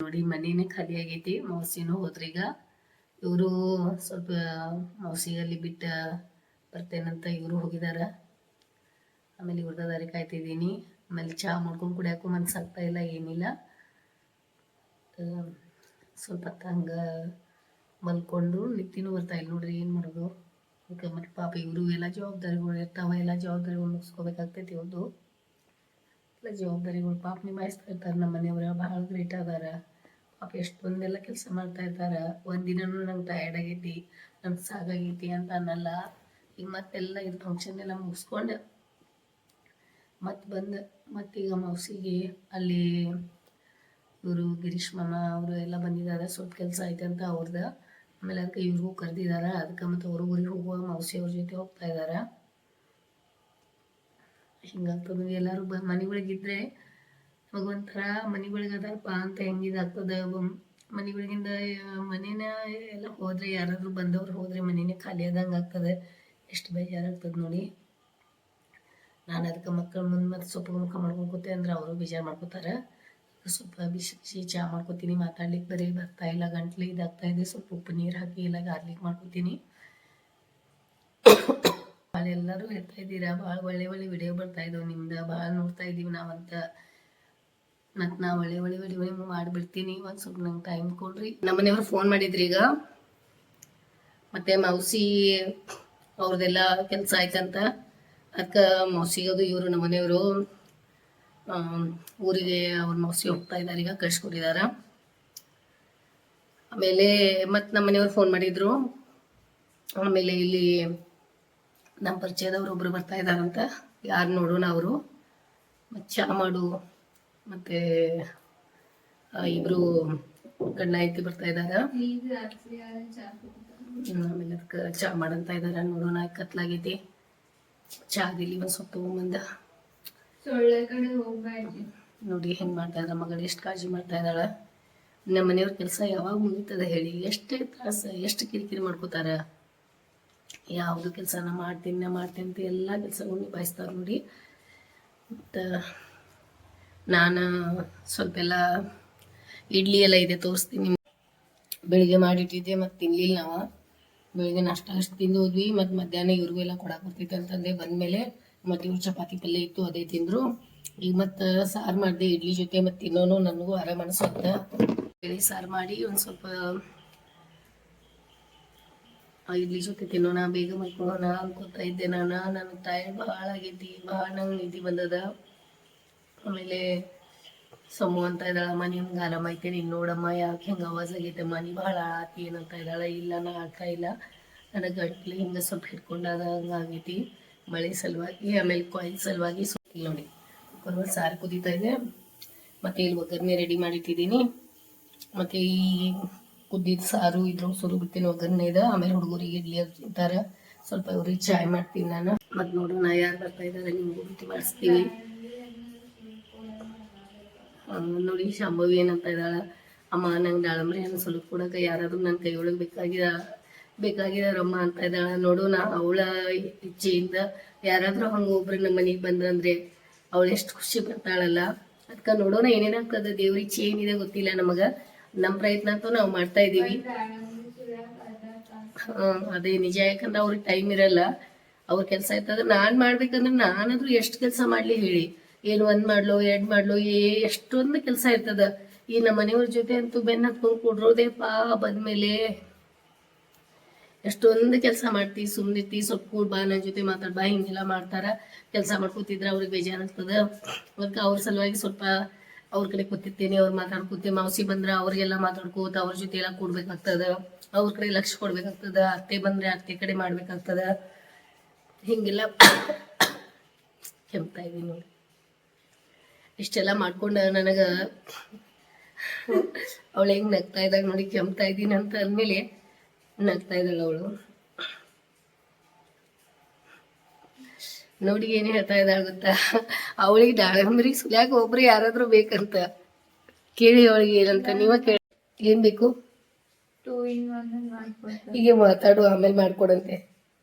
ನೋಡಿ ಮನೇನೆ ಖಾಲಿ ಆಗೈತಿ. ಮೌಸಿನೂ ಹೋದ್ರೀಗ. ಇವರು ಸ್ವಲ್ಪ ಮೌಸಿಗಲ್ಲಿ ಬಿಟ್ಟ ಬರ್ತೇನಂತ ಇವರು ಹೋಗಿದಾರ. ಆಮೇಲೆ ಇವ್ರದ ದಾರಿ ಕಾಯ್ತಿದ್ದೀನಿ. ಆಮೇಲೆ ಚಹಾ ಮಾಡ್ಕೊಂಡು ಕುಡಿಯೋಕ್ಕೂ ಮನ್ಸಾಗ್ತಾ ಇಲ್ಲ, ಏನಿಲ್ಲ. ಸ್ವಲ್ಪ ಹೊತ್ತು ಹಂಗೆ ಮಲ್ಕೊಂಡು ನಿತ್ತಿನೂ ಬರ್ತಾ ಇಲ್ಲ ನೋಡ್ರಿ, ಏನು ಮಾಡೋದು. ಅದಕ್ಕೆ ಮತ್ತೆ ಪಾಪ ಇವರು ಎಲ್ಲ ಜವಾಬ್ದಾರಿಗಳು ಇರ್ತಾವೆ, ಎಲ್ಲ ಜವಾಬ್ದಾರಿಗಳು ಮುಗಿಸ್ಕೋಬೇಕಾಗ್ತೈತಿ. ಇವ್ರದ್ದು ಎಲ್ಲ ಜವಾಬ್ದಾರಿಗಳು ಪಾಪ ನಿಭಾಯಿಸ್ತಾ ಇರ್ತಾರೆ. ನಮ್ಮ ಮನೆಯವ್ರ ಭಾಳ ಗ್ರೇಟ್ ಅದಾರ ಪಾಪ. ಎಷ್ಟೊಂದೆಲ್ಲ ಕೆಲಸ ಮಾಡ್ತಾ ಇರ್ತಾರೆ. ಒಂದಿನೂ ನಂಗೆ ಟಯರ್ಡ್ ಆಗೈತಿ, ನಂಗೆ ಸಾಕಾಗೈತಿ ಅಂತ ಅನ್ನಲ್ಲ. ಈಗ ಮತ್ತೆಲ್ಲ ಇದು ಫಂಕ್ಷನ್ ಎಲ್ಲ ಮುಗಿಸ್ಕೊಂಡು ಮತ್ತೆ ಬಂದು ಮತ್ತೀಗ ಮೌಸಿಗೆ ಅಲ್ಲಿ ಇವರು ಗಿರೀಶ್ ಮಾಮ ಅವರು ಎಲ್ಲ ಬಂದಿದ್ದಾರೆ. ಸ್ವಲ್ಪ ಕೆಲಸ ಐತೆ ಅಂತ ಅವ್ರದ್ದು. ಆಮೇಲೆ ಅದಕ್ಕೆ ಇವ್ರಿಗೂ ಕರೆದಿದ್ದಾರೆ. ಅದಕ್ಕೆ ಮತ್ತು ಅವರು ಊರಿಗೆ ಹೋಗುವ ಮೌಸಿ ಅವ್ರ ಜೊತೆ ಹೋಗ್ತಾ ಇದ್ದಾರೆ. ಹಿಂಗಾಗ್ತದೆ ಎಲ್ಲರೂ ಮನೆಗಳಿಗಿದ್ರೆ ನಮಗೊಂಥರ ಮನೆಗಳಿಗೆ ಅದಾರಪ್ಪ ಅಂತ ಹೆಂಗಿದಾಗ್ತದೆ. ಮನೆಗಳಿಗಿಂದ ಮನೇನ ಎಲ್ಲ ಹೋದರೆ, ಯಾರಾದರೂ ಬಂದವ್ರು ಹೋದರೆ ಮನೇನೆ ಖಾಲಿ ಆದಂಗೆ ಆಗ್ತದೆ. ಎಷ್ಟು ಬೇಜಾರಾಗ್ತದೆ ನೋಡಿ. ನಾನು ಅದಕ್ಕೆ ಮಕ್ಕಳ ಮುಂದೆ ಮತ್ತು ಸೊಪ್ಪು ಮುಖ ಮಾಡ್ಕೊಂಡು ಕೂತೆ ಅಂದ್ರೆ ಅವರು ಬೇಜಾರು ಮಾಡ್ಕೋತಾರೆ. ಸ್ವಲ್ಪ ಬಿಸಿ ಬಿಸಿ ಚಹಾ ಮಾಡ್ಕೊತೀನಿ. ಮಾತಾಡ್ಲಿಕ್ಕೆ ಬರೀ ಬರ್ತಾ ಇಲ್ಲ, ಗಂಟ್ಲು ಇದಾಗ್ತಾ ಇದೆ. ಸ್ವಲ್ಪ ಉಪ್ಪು ನೀರು ಹಾಕಿ ಎಲ್ಲ ಗಾರ್ಲಿಕ್ ಮಾಡ್ಕೊತೀನಿ. ಭಾಳ ಎಲ್ಲರೂ ಹೇಳ್ತಾ ಇದ್ದೀರಾ, ಭಾಳ ಒಳ್ಳೆ ಒಳ್ಳೆ ವಿಡಿಯೋ ಬರ್ತಾ ಇದ್ದಾವೆ ನಿಮ್ದು, ಭಾಳ ನೋಡ್ತಾ ಇದ್ದೀವಿ ನಾವಂತ. ಮತ್ತು ನಾ ಒಳ್ಳೆ ಒಳ್ಳೆ ವಿಡಿಯೋ ಮಾಡಿಬಿಡ್ತೀನಿ. ಒಂದು ಸ್ವಲ್ಪ ನಂಗೆ ಟೈಮ್ ಕೊಡ್ರಿ. ನಮ್ಮ ಮನೆಯವ್ರು ಫೋನ್ ಮಾಡಿದ್ರಿ ಈಗ. ಮತ್ತು ಮೌಸಿ ಅವ್ರದ್ದೆಲ್ಲ ಕೆಲಸ ಆಯ್ತಂತ. ಅದಕ್ಕೆ ಮೌಸಿಗದು ಇವರು ನಮ್ಮ ಮನೆಯವರು ಊರಿಗೆ ಅವ್ರ ಮೌಸಿ ಹೋಗ್ತಾ ಇದ್ದಾರೆ, ಈಗ ಕಳ್ಸ್ಕೊಟ್ಟಿದ್ದಾರೆ. ಆಮೇಲೆ ಮತ್ತು ನಮ್ಮ ಮನೆಯವ್ರು ಫೋನ್ ಮಾಡಿದರು. ಆಮೇಲೆ ಇಲ್ಲಿ ನಮ್ಮ ಪರಿಚಯದವ್ರು ಒಬ್ಬರು ಬರ್ತಾ ಇದ್ದಾರಂತ. ಯಾರು ನೋಡೋಣ ಅವರು. ಮತ್ತು ಚಹಾ ಮಾಡು ಮತ್ತು ಇಬ್ಬರು ಗಂಡ ಹೆಂಡತಿ ಬರ್ತಾ ಇದ್ದಾರೆ. ಆಮೇಲೆ ಅದಕ್ಕೆ ಚಹಾ ಮಾಡಂತ ಇದ್ದಾರೆ. ನೋಡೋಣ, ಕತ್ಲಾಗೈತಿ. ಚಹಾದಿಲ್ಲಿ ಒಂದು ಸ್ವಲ್ಪ ತಗೊಂಬಂದ ನೋಡಿ ಹೆಂಗೆ ಮಾಡ್ತಾ ಇದ್ದಾಳೆ ಮಗಳು, ಎಷ್ಟು ಕಾಳಜಿ ಮಾಡ್ತಾ ಇದ್ದಾಳೆ. ನಮ್ಮ ಮನೆಯವ್ರ ಕೆಲಸ ಯಾವಾಗ ಮುಗಿತದೆ ಹೇಳಿ? ಎಷ್ಟು ತ್ರಾಸ, ಎಷ್ಟು ಕಿರಿಕಿರಿ ಮಾಡ್ಕೋತಾರೆ. ಯಾವುದು ಕೆಲಸನ ಮಾಡ್ತೀನಿ ಅಂತ ಎಲ್ಲ ಕೆಲಸಗಳು ನಿಭಾಯಿಸ್ತಾರೆ ನೋಡಿ. ಮತ್ತು ನಾನು ಸ್ವಲ್ಪ ಎಲ್ಲ ಇಡ್ಲಿ ಎಲ್ಲ ಇದೆ ತೋರಿಸ್ತೀನಿ. ಬೆಳಿಗ್ಗೆ ಮಾಡಿಟ್ಟಿದ್ದೆ ಮತ್ತು ತಿನ್ನಲಿಲ್ಲ ನಾವು. ಬೆಳಿಗ್ಗೆ ನಾಷ್ಟ ಅಷ್ಟು ತಿಂದು ಹೋದ್ವಿ. ಮತ್ತು ಮಧ್ಯಾಹ್ನ ಇವ್ರಿಗೂ ಎಲ್ಲ ಕೊಡಕ್ಕೆ ಬರ್ತೈತೆ ಅಂತಂದೆ. ಬಂದಮೇಲೆ ಮತ್ತು ಇವ್ರು ಚಪಾತಿ ಪಲ್ಯ ಇತ್ತು, ಅದೇ ತಿಂದರು. ಈಗ ಮತ್ತು ಸಾರು ಮಾಡಿದೆ ಇಡ್ಲಿ ಜೊತೆ. ಮತ್ತು ತಿನ್ನೋನು ನನಗೂ ಆರಾಮ ಅನಿಸುತ್ತೆ. ಬೇಳೆ ಸಾರು ಮಾಡಿ ಒಂದು ಸ್ವಲ್ಪ ಇಡ್ಲಿ ಜೊತೆ ತಿನ್ನೋಣ, ಬೇಗ ಮಾಡ್ಕೊಳ್ಳೋಣ ಅನ್ಕೋತಾ ಇದ್ದೆ ನಾನು. ನನಗೆ ಟೈರ್ಡ್ ಭಾಳ ಆಗೈತಿ, ಭಾಳ ನಂಗೆ ನಿದ್ದೆ ಬಂದದ. ಆಮೇಲೆ ಸೊಮ್ಮು ಅಂತ ಇದ್ದಾಳಮ್ಮ, ನಿಮ್ಗೆ ಆರಾಮ ಐತೆ ನೀನು ನೋಡಮ್ಮ, ಯಾಕೆ ಹಿಂಗೆ ಆವಾಜ್ ಆಗೈತಮ್ಮ, ನೀ ಭಾಳ ಆಳಾತಿ ಏನಂತ ಇದ್ದಾಳೆ. ಇಲ್ಲ ನಾ ಆಗ್ತಾ ಇಲ್ಲ, ನನಗೆ ಗಂಟ್ಲು ಹಿಂಗೆ ಸ್ವಲ್ಪ ಹಿಡ್ಕೊಂಡಾಗ ಹಂಗೆ ಆಗೈತಿ ಮಳೆ ಸಲುವಾಗಿ. ಆಮೇಲೆ ಕೊಯ್ಲು ಸಲುವಾಗಿ ಇಲ್ಲಿ ನೋಡಿ ಕುಕ್ಕರ್ ಸಾರು ಕುದೀತಾ ಇದೆ. ಮತ್ತು ಇಲ್ಲಿ ಒಗ್ಗರಣೆ ರೆಡಿ ಮಾಡಿಟ್ಟಿದ್ದೀನಿ. ಮತ್ತು ಈ ಕುದ್ದಿದ ಸಾರು ಇದ್ರೊಳಗೆ ಸುರು ಬಿಡ್ತೀನಿ ಒಗ್ಗರಣೆ ಇದೆ. ಆಮೇಲೆ ಹುಡುಗರಿಗೆ ಇಡ್ಲಿ ತಿಂತಾರೆ. ಸ್ವಲ್ಪ ಇವ್ರಿಗೆ ಚಾಯ್ ಮಾಡ್ತೀನಿ ನಾನು. ಮತ್ತು ನೋಡೋಣ ಯಾರು ಬರ್ತಾ ಇದ್ದಾರೆ, ನಿಮಗೂ ಬಿಟ್ಟು ಮಾಡಿಸ್ತೀವಿ. ನೋಡಿ ಶಾಂಭವಿ ಏನಂತ ಇದ್ದಾಳೆ, ಅಮ್ಮ ನಂಗೆ ದಾಳಂಬ್ರಿ ಹಣ್ಣು ಸ್ವಲ್ಪ ಕೊಡೋಕೆ ಯಾರಾದರೂ ನನ್ನ ಕೈಯೊಳಗೆ ಬೇಕಾಗಿದಾರಮ್ಮ ಅಂತ ಇದ್ದಾಳೆ. ನೋಡೋಣ, ಅವಳ ಇಚ್ಛೆಯಿಂದ ಯಾರಾದರೂ ಹಂಗೆ ಒಬ್ರು ನಮ್ಮ ಮನೆಗೆ ಬಂದ್ರಂದ್ರೆ ಅವಳು ಎಷ್ಟು ಖುಷಿ ಬರ್ತಾಳಲ್ಲ. ಅದಕ್ಕೆ ನೋಡೋಣ ಏನೇನಾಗ್ತದೆ. ದೇವ್ರ ಇಚ್ಛೆ ಏನಿದೆ ಗೊತ್ತಿಲ್ಲ ನಮಗೆ. ನಮ್ಮ ಪ್ರಯತ್ನ ಅಂತೂ ನಾವು ಮಾಡ್ತಾ ಇದ್ದೀವಿ. ಅದೇ ನಿಜ, ಯಾಕಂದ್ರೆ ಅವ್ರಿಗೆ ಟೈಮ್ ಇರಲ್ಲ. ಅವ್ರ ಕೆಲಸ ಇರ್ತದೆ. ನಾನು ಮಾಡ್ಬೇಕಂದ್ರೆ ನಾನಾದ್ರೂ ಎಷ್ಟು ಕೆಲಸ ಮಾಡಲಿ ಹೇಳಿ? ಏನು ಒಂದು ಮಾಡ್ಲೋ ಎರಡು ಮಾಡ್ಲೋ, ಎಷ್ಟೊಂದು ಕೆಲಸ ಇರ್ತದ. ಈ ನಮ್ಮ ಮನೆಯವ್ರ ಜೊತೆ ಅಂತೂ ಬೆನ್ನ ಹತ್ಕೊಂಡು ಕೊಡ್ರೋದೇಪ್ಪ. ಬಂದ್ಮೇಲೆ ಎಷ್ಟೊಂದು ಕೆಲಸ ಮಾಡ್ತಿ, ಸುಮ್ಮನಿರ್ತಿ, ಸ್ವಲ್ಪ ಕೂಡ ಬಾ ನನ್ನ ಜೊತೆ ಮಾತಾಡ್ಬಾ, ಹಿಂಗೆಲ್ಲ ಮಾಡ್ತಾರ. ಕೆಲಸ ಮಾಡ್ಕೊತಿದ್ರೆ ಅವ್ರಿಗೆ ಬೇಜಾರಾಗ್ತದೆ. ಅದಕ್ಕೆ ಅವ್ರ ಸಲುವಾಗಿ ಸ್ವಲ್ಪ ಅವ್ರ ಕಡೆ ಕೂತಿರ್ತೇನೆ, ಅವ್ರು ಮಾತಾಡ್ಕೊತೆ. ಮೌಸಿ ಬಂದ್ರೆ ಅವ್ರಿಗೆಲ್ಲ ಮಾತಾಡ್ಕೋತ ಅವ್ರ ಜೊತೆ ಎಲ್ಲ ಕೊಡ್ಬೇಕಾಗ್ತದೆ. ಅವ್ರ ಕಡೆ ಲಕ್ಷ್ಯ ಕೊಡ್ಬೇಕಾಗ್ತದೆ. ಅತ್ತೆ ಬಂದರೆ ಅತ್ತೆ ಕಡೆ ಮಾಡ್ಬೇಕಾಗ್ತದೆ. ಹಿಂಗೆಲ್ಲ ಕೆಮ್ತಾ ಇದೀನಿ ನೋಡಿ. ಇಷ್ಟೆಲ್ಲ ಮಾಡ್ಕೊಂಡು ನನಗೆ ಅವಳು ಹೆಂಗೆ ನಗ್ತಾ ಇದ್ದಾಗ ನೋಡಿ, ಕೆಮ್ತಾ ಇದ್ದೀನಿ ಅಂತ ಅಂದಮೇಲೆ ನಗ್ತಾ ಇದ್ದಾಳೆ ಅವಳು. ನೋಡಿ ಏನು ಹೇಳ್ತಾ ಇದ್ದಾಳೆ ಗೊತ್ತಾ, ಅವಳಿಗೆ ದಾಳಂಬ್ರಿ ಸುಲಿಯಾಕ ಒಬ್ರು ಯಾರಾದ್ರೂ ಬೇಕಂತ. ಕೇಳಿ ಅವಳಿಗೆ ಏನಂತ, ನೀವ ಕೇಳಿ ಏನ್ ಬೇಕು? ಹೀಗೆ ಮಾತಾಡು, ಆಮೇಲೆ ಮಾಡ್ಕೊಡಂತೆ.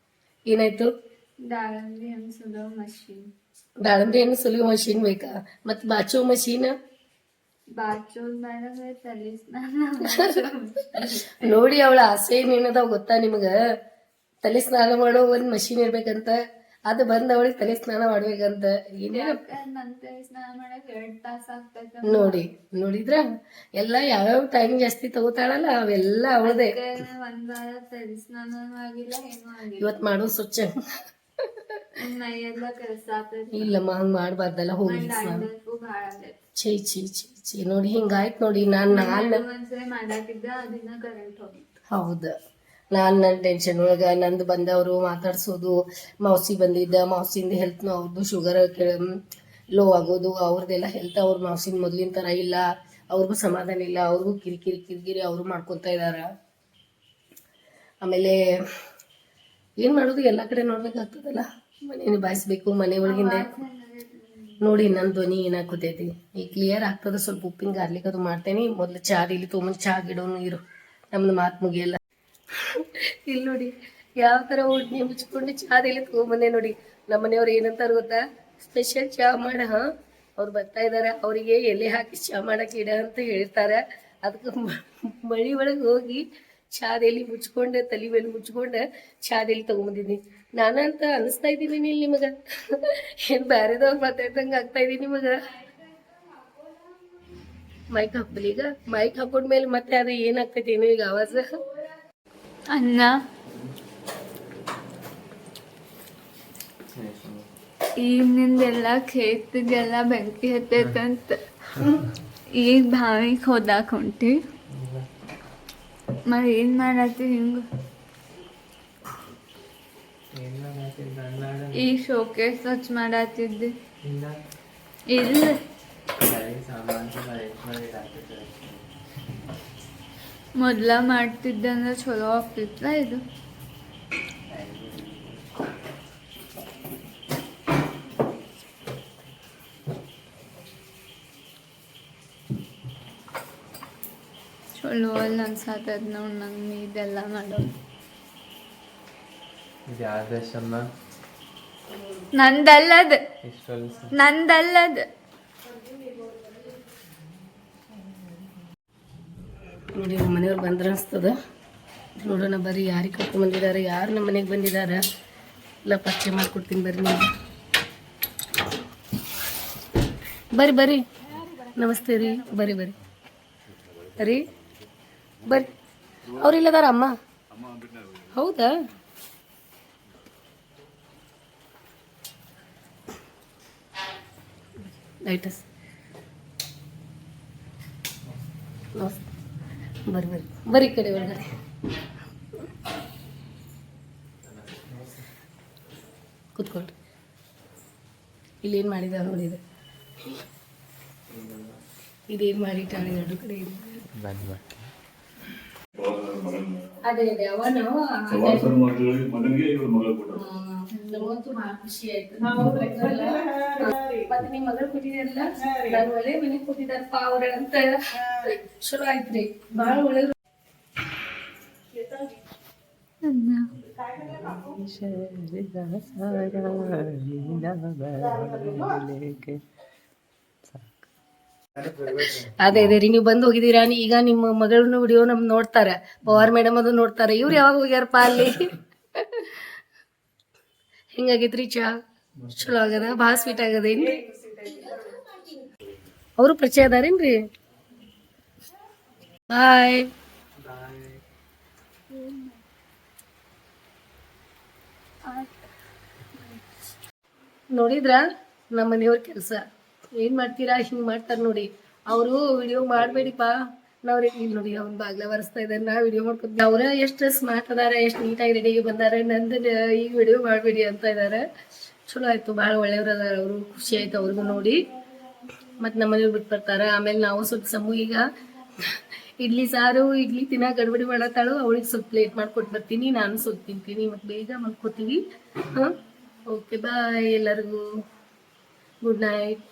ಏನಾಯ್ತು? ದಾಳಂಬ್ರಿ ಹಣ್ಣು ಸುಲಿಯೋ ಮಷೀನ್. ದಾಳಂಬ್ರಿ ಹಣ್ಣು ಸುಲಿಯೋ ಮಷೀನ್ ಬೇಕಾ? ಮತ್ತೆ ಬಾಚೋ ಮಷೀನ್? ಬಾಚೂರ್ ಮಾಡಿದ್ರೆ ತಲೆ ಸ್ನಾನ ನೋಡಿ ಅವಳ ಆಸೆ ಏನೇನದಾವ ಗೊತ್ತಾ ನಿಮ್ಗ? ತಲೆ ಸ್ನಾನ ಮಾಡೋ ಒಂದ್ ಮಷೀನ್ ಇರ್ಬೇಕಂತ, ಅದು ಬಂದ್ ಅವಳಿಗೆ ತಲೆ ಸ್ನಾನ ಮಾಡ್ಬೇಕಂತ. ಏನೇನ ನನ್ ತಲೆ ಸ್ನಾನ ಮಾಡಕ್ 2 ತಾಸ ಆಗ್ತೈತೆ. ನೋಡಿ ನೋಡಿದ್ರ ಎಲ್ಲ ಯಾವ್ಯಾವ ಟೈಮ್ ಜಾಸ್ತಿ ತಗೋತಾಳಲ್ಲ ಅವೆಲ್ಲ ಅವಳದೇ. 1 ವಾರ ತಲೆ ಸ್ನಾನನೂ ಆಗಿಲ್ಲ, ಏನೂ ಆಗಿಲ್ಲ. ಇವತ್ ಮಾಡೋ ಸ್ವಚ್ಛ ಮೈಯೆಲ್ಲ ಕೆಲಸ ಆಗ್ತೈತಿ. ಇಲ್ಲಮ್ಮ ಹಂಗ್ ಮಾಡ್ಬಾರ್ದಲ್ಲ. ಹೋಗಿ ಸ್ನಾನ ಭಾಳ ಆಗೈತಿ. ಛೀ ಛೀ ಛೀ ಛೀ ನೋಡಿ ಹಿಂಗಾಯ್ತು ನೋಡಿ. ನಾನ್ ಮಾಡಾಕಿದ್ದ ದಿನ ಕರೆಂಟ್ ಹೋಗಿತ್ತು. ಹೌದು, ನನ್ನ ಟೆನ್ಷನ್ ಒಳಗ ನಂದು ಬಂದವರು ಮಾತಾಡ್ಸೋದು, ಮೌಸಿ ಬಂದಿದ್ದ, ಮೌಸಿಂದ ಹೆಲ್ತ್ ಅವ್ರದ್ದು ಶುಗರ್ ಲೋ ಆಗೋದು, ಅವ್ರದ್ದೆಲ್ಲ ಹೆಲ್ತ್ ಅವ್ರ ಮೌಸಿನ ಮೊದ್ಲಿನ ಥರ ಇಲ್ಲ, ಅವ್ರಿಗೂ ಸಮಾಧಾನ ಇಲ್ಲ, ಅವ್ರಿಗೂ ಕಿರಿಕಿರಿ ಅವರು ಮಾಡ್ಕೊತಾ ಇದಾರ. ಆಮೇಲೆ ಏನು ಮಾಡೋದು, ಎಲ್ಲ ಕಡೆ ನೋಡ್ಬೇಕಾಗ್ತದಲ್ಲ, ಮನೆ ನಿಭಾಯಿಸ್ಬೇಕು. ಮನೆ ಒಳಗಿಂದ ನೋಡಿ ನನ್ನ ಧ್ವನಿ ಏನಾಗ್ತೈತಿ ಈಗ ಕ್ಲಿಯರ್ ಆಗ್ತದೆ. ಸ್ವಲ್ಪ ಉಪ್ಪಿನ ಗಾರ್ಲಿಕ್ ಅದು ಮಾಡ್ತೇನೆ. ಮೊದಲು ಚಾ ಇಲ್ಲಿ ತೊಗೊಂಡು ಚಾ ಗಿಡೋನು ಇರು, ನಮ್ದು ಮಾತು ಮುಗಿಯಲ್ಲ. ಇಲ್ಲಿ ನೋಡಿ ಯಾವ ಥರ ಒಡ್ನಿ ಮುಚ್ಕೊಂಡು ಚಾದಲ್ಲಿ ತೊಗೊಂಬಂದೆ ನೋಡಿ. ನಮ್ಮ ಮನೆಯವ್ರು ಏನಂತಾರ ಗೊತ್ತಾ, ಸ್ಪೆಷಲ್ ಚಾ ಮಾಡ. ಅವ್ರು ಬರ್ತಾ ಇದಾರೆ, ಅವರಿಗೆ ಎಲೆ ಹಾಕಿ ಚಾ ಮಾಡಕ್ಕೆ ಇಡ ಅಂತ ಹೇಳ್ತಾರೆ. ಅದಕ್ಕೆ ಮಳಿ ಒಳಗೆ ಹೋಗಿ ಚಾದಲ್ಲಿ ಮುಚ್ಕೊಂಡು, ತಲೆ ಮೇಲೆ ಮುಚ್ಕೊಂಡು ಚಾದಲ್ಲಿ ತೊಗೊಂಬಂದಿದ್ದೀನಿ. ನಾನಂತ ಅನಿಸ್ತಾ ಇದ್ದೀನಿ ಇಲ್ಲಿ ನಿಮಗೆ, ಏನು ಬೇರೆದವ್ರು ಮಾತಾಡ್ದಂಗೆ ಆಗ್ತಾ ಇದ್ದೀನಿ ನಿಮಗೆ. ಮೈಕ್ ಹಾಕ್ಬಲಿ ಈಗ, ಮೈಕ್ ಹಾಕೊಂಡ್ಮೇಲೆ ಮತ್ತೆ ಅದು ಏನಾಗ್ತೈತಿ ಏನೋ ಈಗ ಆವಾಜ. ಅನ್ನ ಈಗಿನಿಂದೆಲ್ಲ ಖೇತಿಗೆಲ್ಲ ಬೆಂಕಿ ಹತ್ತೈತಂತ ಈಗ ಬಾವಿಗೆ ಹೋದಾಕ ಹೊಂಟಿ. మరి ఏం ಮಾಡತ್ತಿ ಹಿಂಗ? ಈ ಶೋಕೇಸ್ ಸ್ವಚ್ಛ ಮಾಡತ್ತಿದ್ದೆ. ಇಲ್ಲ ಮೊದ್ಲ ಮಾಡ್ತಿದ್ದೆ ಅಂದ್ರೆ ಚಲೋ ಆಗ್ತಿತ್ತ ಇದು. ಚಲೋ ಅಲ್ಲಿ ಅನ್ಸಾತದ ನೋಡಿ ನಂಗೆ ಇದೆಲ್ಲ ಮಾಡೋದು. ನಂದಲ್ಲದ ನಂದಲ್ಲದ. ನೋಡಿ ನಮ್ಮ ಮನೆಯವ್ರು ಬಂದ್ರೆ ಅನಿಸ್ತದ. ನೋಡೋಣ ಬರ್ರಿ, ಯಾರಿಗೆ ಕರ್ಕೊಂಡ್ ಬಂದಿದ್ದಾರೆ, ಯಾರು ನಮ್ಮ ಮನೆಗೆ ಬಂದಿದ್ದಾರೆ ಎಲ್ಲ ಪರಿಚಯ ಮಾಡ್ಕೊಡ್ತೀನಿ ಬರ್ರಿ. ನೀವು ಬರ್ರಿ ಬರ್ರಿ, ನಮಸ್ತೆ ರೀ, ಬರ್ರಿ ಬರ್ರಿ ರೀ, ಬರ್ರಿ. ಅವ್ರಿಲ್ಲದಾರ ಅಮ್ಮ? ಹೌದಾ? ಲೈಟಸ್ ಬರ್ರಿ ಬರ್ರಿ ಬರ್ರಿ ಕಡೆ ಒಳಗಡೆ. ಕೂತ್ಕೊಳ್ರಿ. ಇಲ್ಲೇನು ಮಾಡಿದ ನೋಡಿದೆ, ಇದೇನು ಮಾಡಿಟ್ಟಾಳೆ ಎರಡು ಕಡೆ. ಅದೇ ಅದೇ ಅವನು ನಮಗಂತೂ ಭಾಳ ಖುಷಿ ಆಯ್ತು. ಮತ್ತೆ ನಿಮ್ಮ ಮಗಳು ಕೊಟ್ಟಿದ್ರಲ್ಲ, ನಾನು ಒಳ್ಳೆ ಮನೆಗೆ ಕೊಟ್ಟಿದ್ದಾರಪ್ಪ ಅವ್ರ ಅಂತ ಚಲೋ ಆಯ್ತ್ರಿ, ಭಾಳ ಒಳ್ಳೆ. ಅದೇ ಅದೇ ರೀ, ನೀವು ಬಂದು ಹೋಗಿದ್ದೀರಾ. ಈಗ ನಿಮ್ಮ ಮಗಳನ್ನ ವಿಡಿಯೋ ನೋಡ್ತಾರ, ಪವಾರ್ ಮೇಡಮ್ ಅದು ನೋಡ್ತಾರ. ಇವ್ರು ಯಾವಾಗ ಹೋಗ್ಯಾರಪ್ಪ ಅಲ್ಲಿ? ಹಿಂಗಾಗೈತ್ರಿ ಚಾ? ಚಲೋ ಆಗದ, ಭಾಳ ಸ್ವೀಟ್ ಆಗದೇನ್ರಿ? ಅವರು ಪರಿಚಯ ಅದಾರೇನ್ರಿ? ಬಾಯ್. ನೋಡಿದ್ರ ನಮ್ಮ ಮನೆಯವ್ರ ಕೆಲಸ ಏನ್ ಮಾಡ್ತೀರಾ, ಹಿಂಗ್ ಮಾಡ್ತಾರ ನೋಡಿ. ಅವರು ವಿಡಿಯೋ ಮಾಡಬೇಡಿಪ್ಪ, ನಾವ್ ಇಲ್ಲಿ ನೋಡಿ ಅವ್ನ ಬಾಗ್ಲ ಬರೆಸ್ತಾ ಇದ್ದಾರೆ, ನಾ ವಿಡಿಯೋ ಮಾಡ್ಕೊತೀವಿ. ಅವ್ರ ಎಷ್ಟು ಸ್ಮಾರ್ಟ್ ಅದಾರ, ಎಷ್ಟು ನೀಟಾಗಿ ರೆಡಿಗೆ ಬಂದಾರೆ, ನಂದು ಈಗ ವಿಡಿಯೋ ಮಾಡಬೇಡಿ ಅಂತ ಇದಾರೆ. ಚಲೋ ಆಯ್ತು, ಭಾಳ ಒಳ್ಳೆಯವ್ರು ಅದಾರ ಅವರು. ಖುಷಿ ಆಯ್ತು ಅವ್ರಿಗೂ ನೋಡಿ. ಮತ್ತು ನಮ್ಮ ಮನೆಯವ್ರು ಬಿಟ್ಟು ಬರ್ತಾರೆ. ಆಮೇಲೆ ನಾವು ಸ್ವಲ್ಪ ಸಮೂ ಈಗ ಇಡ್ಲಿ ಸಾರು, ಇಡ್ಲಿ ತಿನ್ನ ಗಡ್ಬಡಿ ಮಾಡತ್ತಾಳು. ಅವಳಿಗೆ ಸ್ವಲ್ಪ ಪ್ಲೇಟ್ ಮಾಡ್ಕೊಟ್ಟು ಬರ್ತೀನಿ, ನಾನು ಸ್ವಲ್ಪ ತಿಂತೀನಿ, ಮತ್ತು ಬೇಗ ಮಾಡ್ಕೋತೀವಿ. ಹಾಂ, ಓಕೆ ಬಾಯ್ ಎಲ್ಲರಿಗೂ, ಗುಡ್ ನೈಟ್.